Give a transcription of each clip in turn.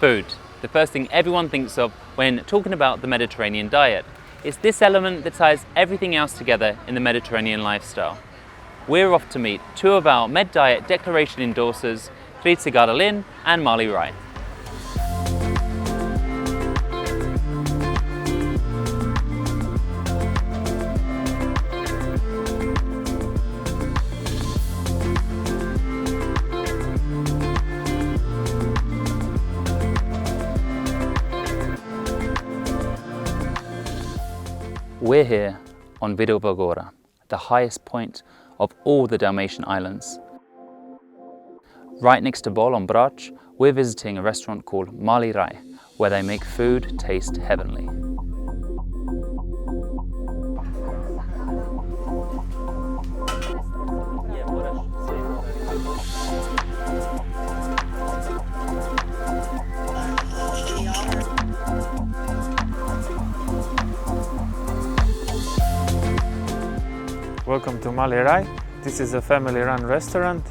Food, the first thing everyone thinks of when talking about the Mediterranean diet. It's this element that ties everything else together in the Mediterranean lifestyle. We're off to meet two of our Med Diet Declaration endorsers, Trica Gardelin and Hvar. We're here on Hvar, the highest point of all the Dalmatian islands. Right next to Island Brač, we're visiting a restaurant called Hvar, where they make food taste heavenly. Welcome to Hvar. This is a family-run restaurant.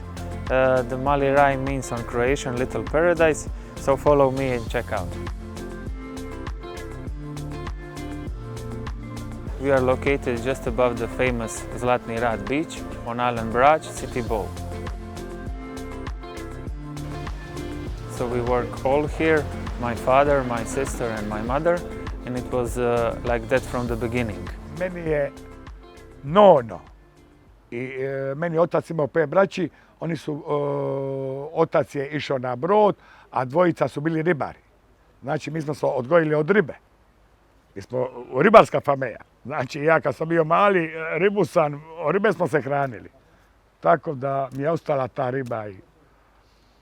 The Hvar means on Croatian little paradise, so follow me and check out. We are located just above the famous Zlatni Rat beach on Island Brač city bowl. So we work all here, my father, my sister and my mother, and it was like that from the beginning. Meni je nono i meni otac imao 5 braći, otac je išao na brod, a dvojica su bili ribari. Znači mi smo se odgojili od ribe. Mi smo ribarska familija. Znači ja kad sam bio mali, ribe smo se hranili. Tako da mi je ostala ta riba.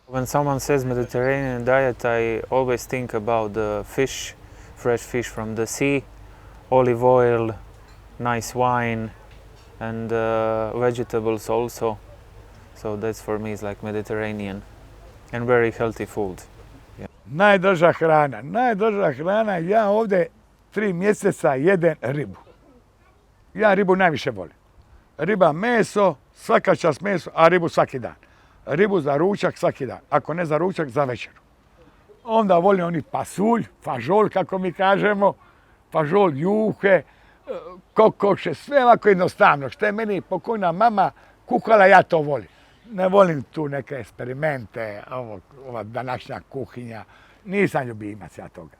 When someone says Mediterranean diet, I always think about the fish, fresh fish from the sea, olive oil, nice wine, and vegetables also. So that's for me is like Mediterranean and very healthy food. Yeah. Najdraža hrana, ja ovdje 3 mjeseca jedem ribu. Ja ribu najviše volim. Riba, meso, svaka čast meso, a ribu svaki dan. Ribu za ručak svaki dan, ako ne za ručak, za večeru. Onda volim oni pasulj, fažol kako mi kažemo, fažol, juhe, kokoše, sve ovako jednostavno. Što je meni pokojna mama kuhala, ja to volim. Ne volim tu neke eksperimente, ova današnja kuhinja, nisam ljubimac ja toga.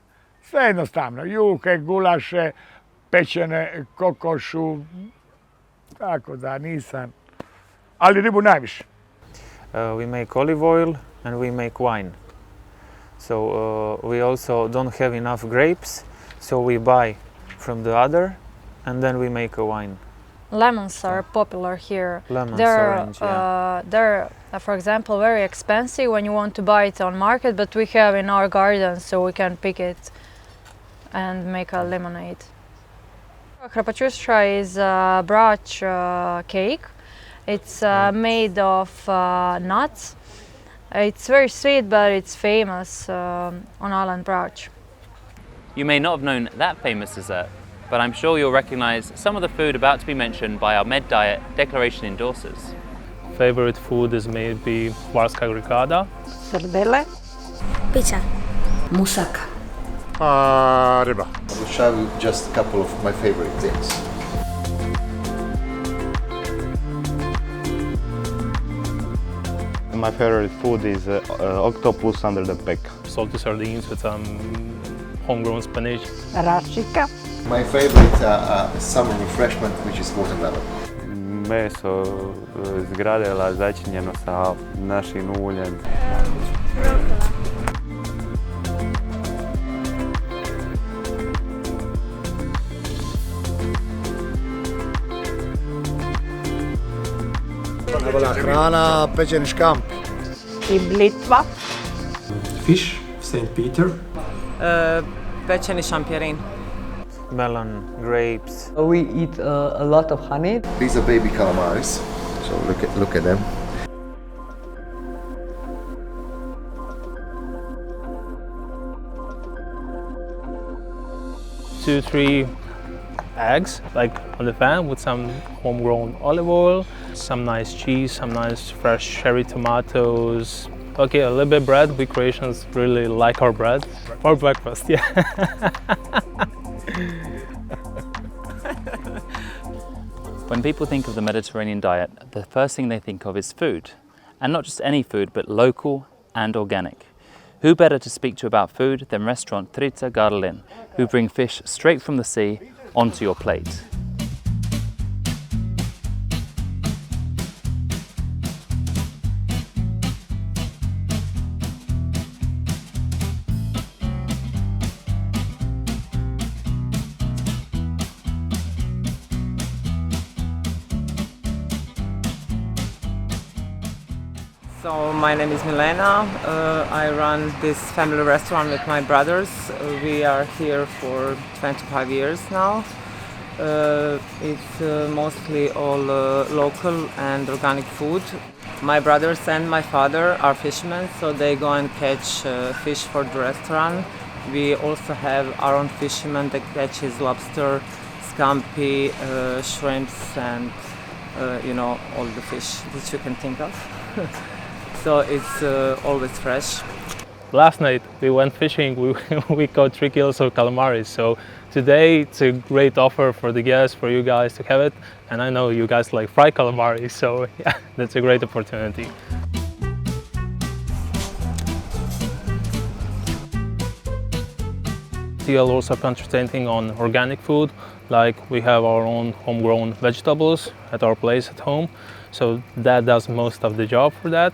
Sve jednostavno, juhe, gulaše, pečene, kokošu, tako da nisam, ali ribu najviše. We make olive oil and we make wine. So we also don't have enough grapes, so we buy from the other and then we make a wine. Lemons are popular here. Lemons, orange, yeah. They're, for example, very expensive when you want to buy it on market, but we have in our garden, so we can pick it and make a lemonade. Hrapačušća is a Brač cake. It's made of nuts. It's very sweet, but it's famous on Island Brač. You may not have known that famous dessert, but I'm sure you'll recognize some of the food about to be mentioned by our Med Diet Declaration endorsers. Favorite food is maybe hvarska grikada. Srdele. Pizza. Musaka. Riba. I will show you just a couple of my favorite things. My favorite food is octopus under the Peka. Salty sardines with some homegrown spinach. Rašika. My favorite summer refreshment, which is watermelon. Meso iz Gradela začinjeno sa našim uljem. Najbolja hrana, pečeni škamp. I blitva. Fish, St. Peter. Pečeni šampirin. Melon, grapes. We eat a lot of honey. These are baby calamaris, so look at them. Two, 3 eggs, like on the pan with some homegrown olive oil, some nice cheese, some nice fresh cherry tomatoes, Okay, a little bit bread. We Croatians really like our bread for breakfast. Yeah. When people think of the Mediterranean diet, the first thing they think of is food. And not just any food, but local and organic. Who better to speak to about food than restaurant Trica Gardelin, who bring fish straight from the sea onto your plate. So my name is Milena. I run this family restaurant with my brothers. We are here for 25 years now. It's mostly all local and organic food. My brothers and my father are fishermen, so they go and catch fish for the restaurant. We also have our own fisherman that catches lobster, scampi, shrimps, and all the fish that you can think of. So it's always fresh. Last night we went fishing, we caught 3 kilos of calamari. So today it's a great offer for the guests, for you guys to have it. And I know you guys like fried calamari, so yeah, that's a great opportunity. We are also concentrating on organic food, like we have our own homegrown vegetables at our place at home. So that does most of the job for that.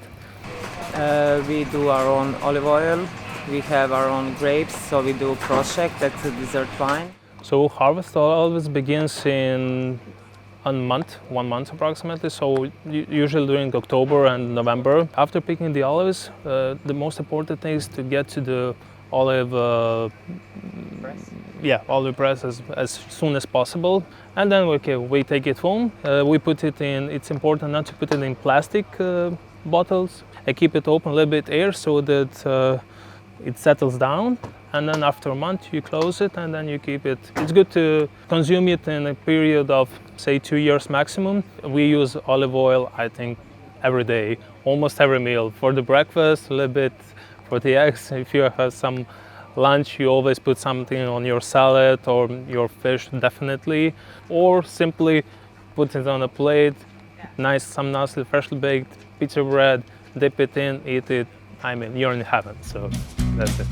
We do our own olive oil. We have our own grapes, so we do Croatia, that's a dessert wine. So harvest always begins in 1 month approximately, so usually during October and November. After picking the olives, the most important thing is to get to the olive press as soon as possible. And then we take it home. We put it in, it's important not to put it in plastic bottles. I keep it open a little bit air so that it settles down, and then after a month you close it and then you keep it. It's good to consume it in a period of say 2 years maximum. We use olive oil, I think, every day, almost every meal. For the breakfast, a little bit for the eggs. If you have some lunch, you always put something on your salad or your fish, definitely, or simply put it on a plate, some nicely freshly baked pizza bread, dip it in, eat it. I mean, you're in heaven, so that's it.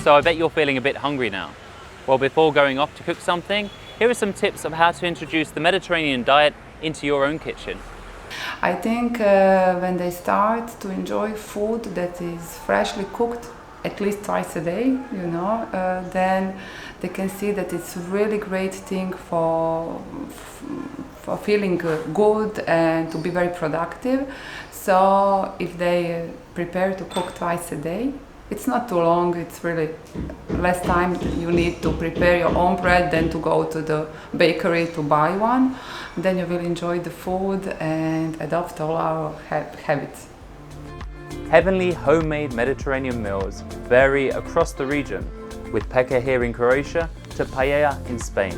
So I bet you're feeling a bit hungry now. Well, before going off to cook something, here are some tips of how to introduce the Mediterranean diet into your own kitchen. I think when they start to enjoy food that is freshly cooked at least twice a day, then they can see that it's a really great thing for feeling good and to be very productive. So if they prepare to cook twice a day, it's not too long, it's really less time you need to prepare your own bread than to go to the bakery to buy one. Then you will enjoy the food and adopt all our habits. Heavenly homemade Mediterranean meals vary across the region, with Peka here in Croatia to Paella in Spain.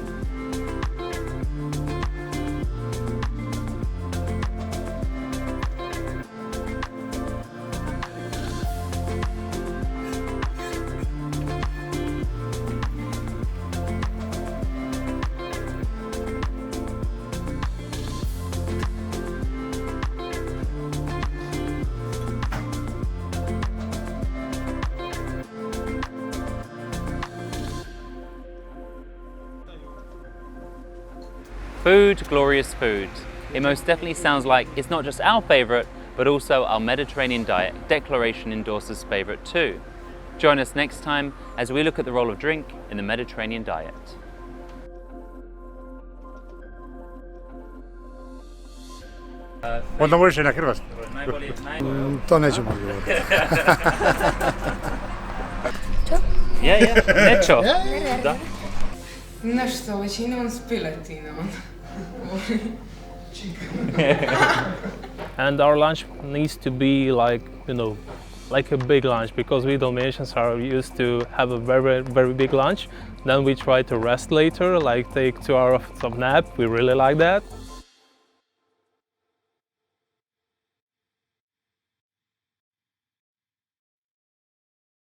Food, glorious food. It most definitely sounds like it's not just our favourite, but also our Mediterranean Diet Declaration Endorsers' favourite too. Join us next time as we look at the role of drink in the Mediterranean diet. Odgovoriš na hrvatski. To nećemo odgovoriti. Nečo. Da. Nešto, većinom s piletinom. And our lunch needs to be like, like a big lunch, because we Dalmatians are used to have a very, very big lunch. Then we try to rest later, like take 2 hours of nap. We really like that.